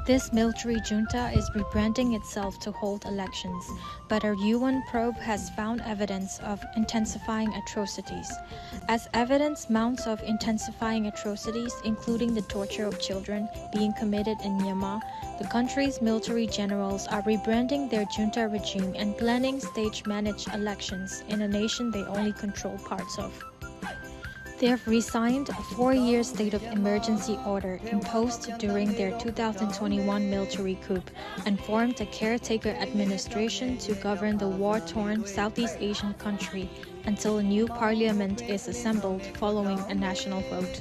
This military junta is rebranding itself to hold elections, but a UN probe has found evidence of intensifying atrocities. As evidence mounts of intensifying atrocities, including the torture of children, being committed in Myanmar, the country's military generals are rebranding their junta regime and planning stage-managed elections in a nation they only control parts of. They have resigned a 4-year state of emergency order imposed during their 2021 military coup and formed a caretaker administration to govern the war-torn Southeast Asian country until a new parliament is assembled following a national vote.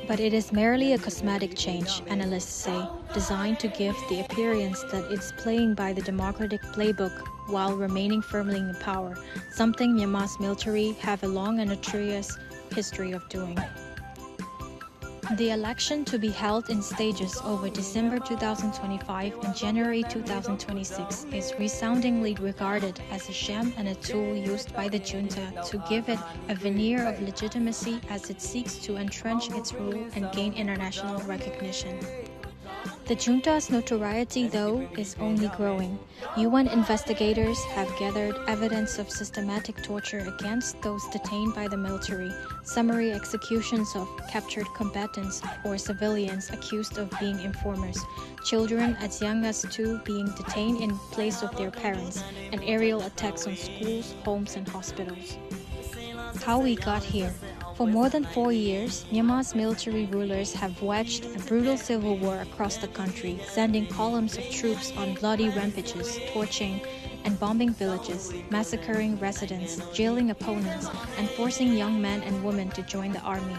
But it is merely a cosmetic change, analysts say, designed to give the appearance that it's playing by the democratic playbook while remaining firmly in power, something Myanmar's military have a long and notorious history of doing. The election, to be held in stages over December 2025 and January 2026, is resoundingly regarded as a sham and a tool used by the junta to give it a veneer of legitimacy as it seeks to entrench its rule and gain international recognition. The junta's notoriety, though, is only growing. UN investigators have gathered evidence of systematic torture against those detained by the military, summary executions of captured combatants or civilians accused of being informers, children as young as 2 being detained in place of their parents, and aerial attacks on schools, homes, and hospitals. How we got here. For more than 4 years, Myanmar's military rulers have waged a brutal civil war across the country, sending columns of troops on bloody rampages, torching and bombing villages, massacring residents, jailing opponents, and forcing young men and women to join the army.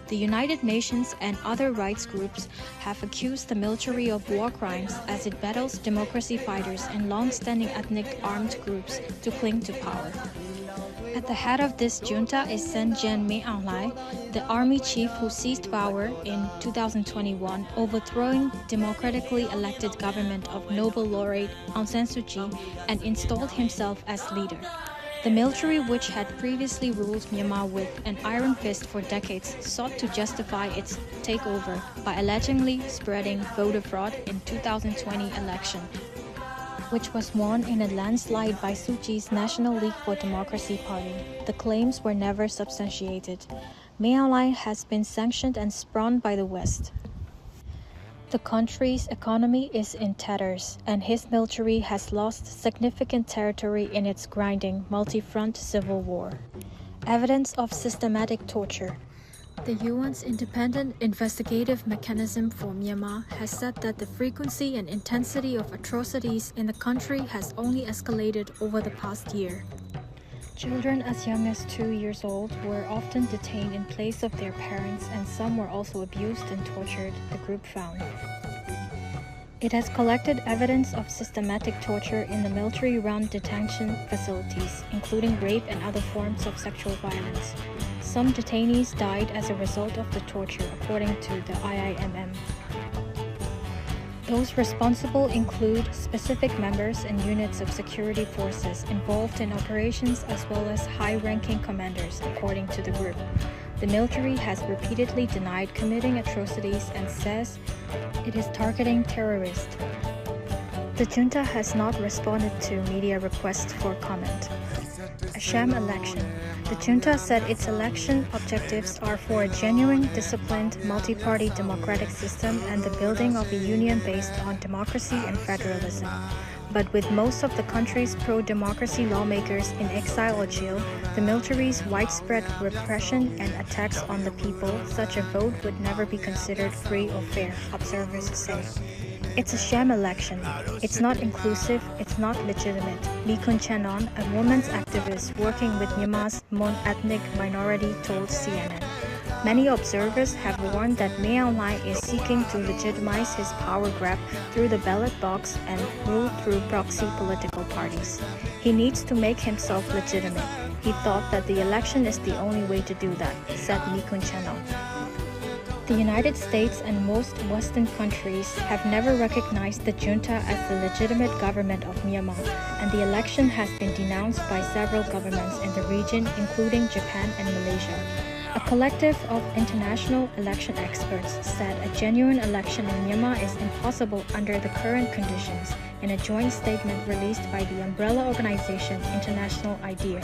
The United Nations and other rights groups have accused the military of war crimes as it battles democracy fighters and long-standing ethnic armed groups to cling to power. At the head of this junta is Sen Myanmar, the army chief who seized power in 2021, overthrowing democratically elected government of Nobel laureate Aung San Suu Kyi and installed himself as leader. The military, which had previously ruled Myanmar with an iron fist for decades, sought to justify its takeover by allegedly spreading voter fraud in 2020 election, which was won in a landslide by Suu Kyi's National League for Democracy party. The claims were never substantiated. Myanmar has been sanctioned and spurned by the West. The country's economy is in tatters, and his military has lost significant territory in its grinding, multi-front civil war. Evidence of systematic torture. The UN's independent investigative mechanism for Myanmar has said that the frequency and intensity of atrocities in the country has only escalated over the past year. Children as young as 2 years old were often detained in place of their parents, and some were also abused and tortured, the group found. It has collected evidence of systematic torture in the military-run detention facilities, including rape and other forms of sexual violence. Some detainees died as a result of the torture, according to the IIMM. Those responsible include specific members and units of security forces involved in operations as well as high-ranking commanders, according to the group. The military has repeatedly denied committing atrocities and says it is targeting terrorists. The junta has not responded to media requests for comment. A sham election. The junta said its election objectives are for a genuine, disciplined, multi-party democratic system and the building of a union based on democracy and federalism. But with most of the country's pro-democracy lawmakers in exile or jail, the military's widespread repression and attacks on the people, such a vote would never be considered free or fair, observers say. It's a sham election. It's not inclusive, it's not legitimate. Lee Kun-chanon, a women's activist working with Myanmar's Mon ethnic minority, told CNN. Many observers have warned that Myanmar is seeking to legitimize his power grab through the ballot box and rule through proxy political parties. He needs to make himself legitimate. He thought that the election is the only way to do that, said Lee Kun-chanon. The United States and most Western countries have never recognized the junta as the legitimate government of Myanmar, and the election has been denounced by several governments in the region, including Japan and Malaysia. A collective of international election experts said a genuine election in Myanmar is impossible under the current conditions in a joint statement released by the umbrella organization International IDEA.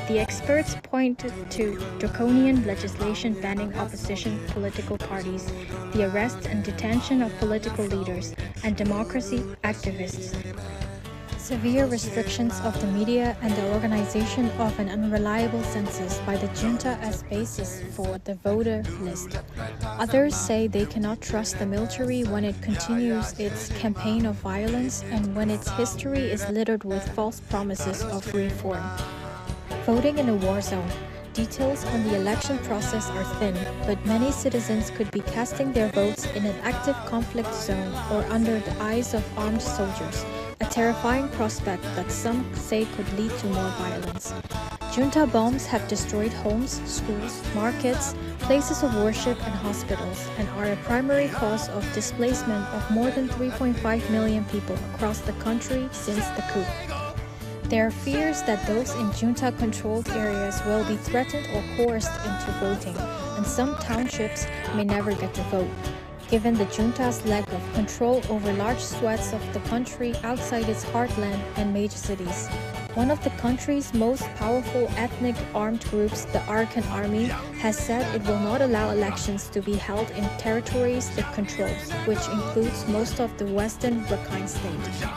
The experts pointed to draconian legislation banning opposition political parties, the arrest and detention of political leaders, and democracy activists, severe restrictions of the media, and the organization of an unreliable census by the junta as basis for the voter list. Others say they cannot trust the military when it continues its campaign of violence and when its history is littered with false promises of reform. Voting in a war zone. Details on the election process are thin, but many citizens could be casting their votes in an active conflict zone or under the eyes of armed soldiers, a terrifying prospect that some say could lead to more violence. Junta bombs have destroyed homes, schools, markets, places of worship, and hospitals, and are a primary cause of displacement of more than 3.5 million people across the country since the coup. There are fears that those in junta-controlled areas will be threatened or coerced into voting, and some townships may never get to vote, given the junta's lack of control over large swaths of the country outside its heartland and major cities. One of the country's most powerful ethnic armed groups, the Arakan Army, has said it will not allow elections to be held in territories it controls, which includes most of the western Rakhine State.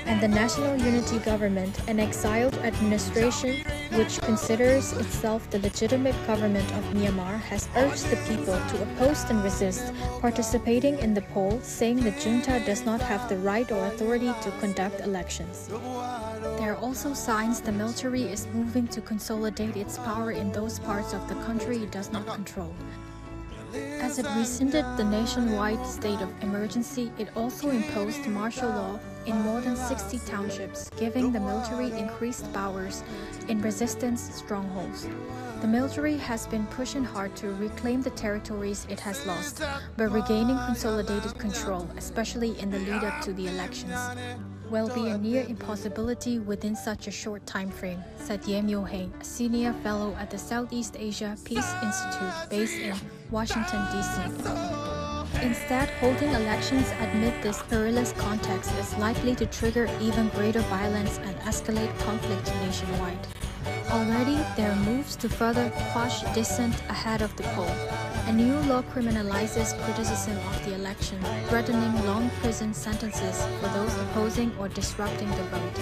And the National Unity Government, an exiled administration which considers itself the legitimate government of Myanmar, has urged the people to oppose and resist participating in the poll, saying the junta does not have the right or authority to conduct elections. There are also signs the military is moving to consolidate its power in those parts of the country it does not control. As it rescinded the nationwide state of emergency, it also imposed martial law in more than 60 townships, giving the military increased powers in resistance strongholds. The military has been pushing hard to reclaim the territories it has lost, but regaining consolidated control, especially in the lead-up to the elections, will be a near impossibility within such a short time frame, said Ye Myo-hae, a senior fellow at the Southeast Asia Peace Institute based in Washington, D.C. Instead, holding elections amid this perilous context is likely to trigger even greater violence and escalate conflict nationwide. Already, there are moves to further quash dissent ahead of the poll. A new law criminalizes criticism of the election, threatening long prison sentences for those opposing or disrupting the vote.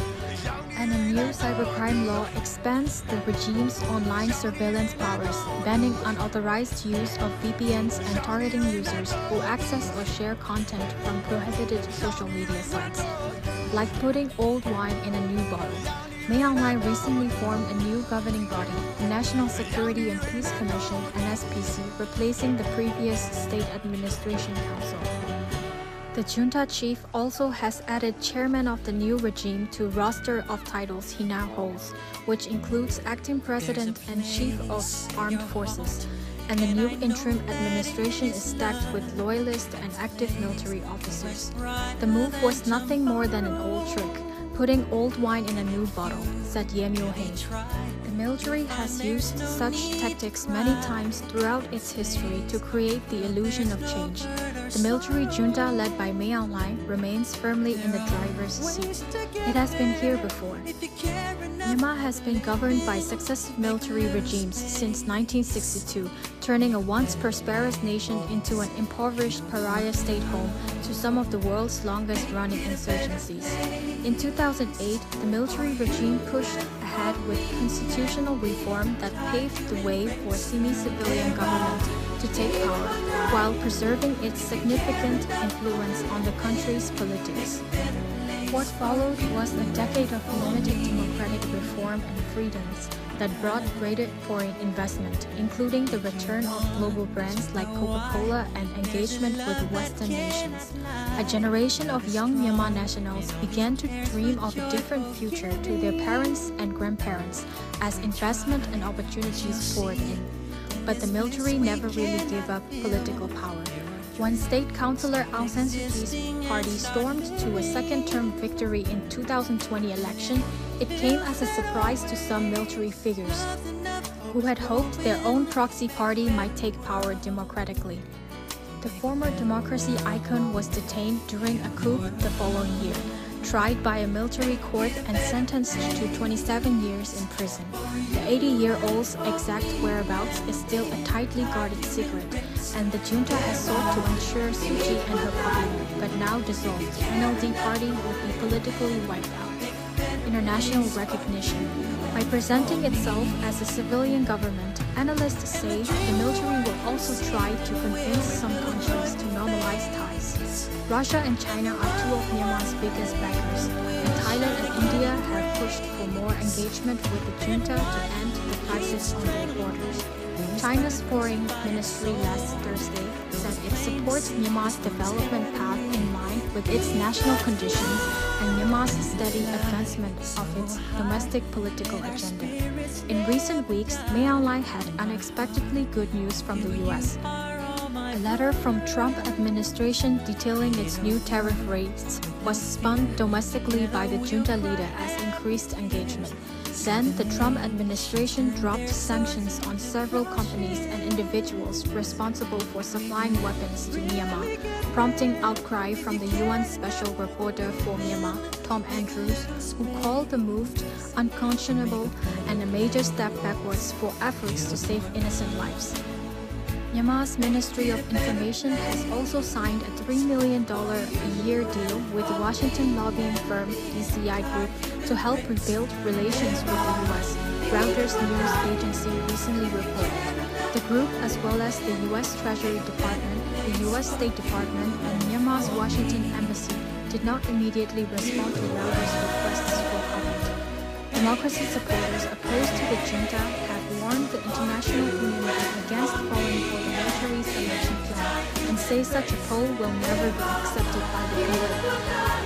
And a new cybercrime law expands the regime's online surveillance powers, banning unauthorized use of VPNs and targeting users who access or share content from prohibited social media sites. Like putting old wine in a new bottle, Myanmar recently formed a new governing body, the National Security and Peace Commission (NSPC), replacing the previous State Administration Council. The junta chief also has added chairman of the new regime to roster of titles he now holds, which includes acting president and chief of armed forces. And the new interim administration is stacked with loyalist and active military officers. The move was nothing more than an old trick, putting old wine in a new bottle, said Ye Myo-hae. The military has used such tactics many times throughout its history to create the illusion of change. The military junta led by Myanmar remains firmly in the driver's seat. It has been here before. Myanmar has been governed by successive military regimes since 1962, turning a once prosperous nation into an impoverished pariah state home to some of the world's longest-running insurgencies. In 2008, the military regime pushed ahead with constitutional reform that paved the way for semi-civilian government to take power, while preserving its significant influence on the country's politics. What followed was a decade of limited democratic reform and freedoms that brought greater foreign investment, including the return of global brands like Coca-Cola and engagement with Western nations. A generation of young Myanmar nationals began to dream of a different future to their parents and grandparents as investment and opportunities poured in. But the military never really gave up political power. When State Councillor Aung San Suu Kyi's party stormed to a second-term victory in 2020 election, it came as a surprise to some military figures. who had hoped their own proxy party might take power democratically. The former democracy icon was detained during a coup the following year, tried by a military court and sentenced to 27 years in prison. The 80-year-old's exact whereabouts is still a tightly guarded secret, and the junta has sought to ensure Suu Kyi and her popular, but now dissolved, NLD party would be politically wiped out. International recognition. By presenting itself as a civilian government, analysts say the military will also try to convince some countries to normalize ties. Russia and China are two of Myanmar's biggest backers, and Thailand and India have pushed for more engagement with the junta to end the crisis on their borders. China's foreign ministry last Thursday said it supports Myanmar's development path in line with its national conditions and Myanmar's steady advancement of its domestic political agenda. In recent weeks, Myanmar had unexpectedly good news from the US. A letter from Trump administration detailing its new tariff rates was spun domestically by the junta leader as increased engagement. Then, the Trump administration dropped sanctions on several companies and individuals responsible for supplying weapons to Myanmar, prompting outcry from the UN Special Rapporteur for Myanmar, Tom Andrews, who called the move unconscionable and a major step backwards for efforts to save innocent lives. Myanmar's Ministry of Information has also signed a $3 million a year deal with the Washington lobbying firm DCI Group to help rebuild relations with the U.S., Reuters news agency recently reported. The group, as well as the U.S. Treasury Department, the U.S. State Department, and Myanmar's Washington Embassy, did not immediately respond to Reuters' requests for comment. Democracy supporters opposed to the junta have warned the international community against falling for the military's election plan and say such a poll will never be accepted by the people.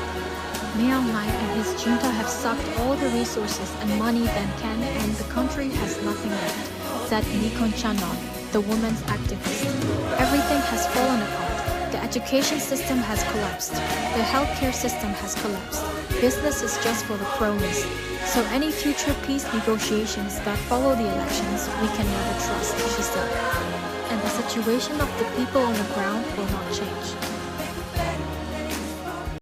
Myanmar and his junta have sucked all the resources and money they can, and the country has nothing left, said Nikon Chanon, the women's activist. Everything has fallen apart. The education system has collapsed. The healthcare system has collapsed. Business is just for the cronies. So any future peace negotiations that follow the elections, we can never trust, she said. And the situation of the people on the ground will not change.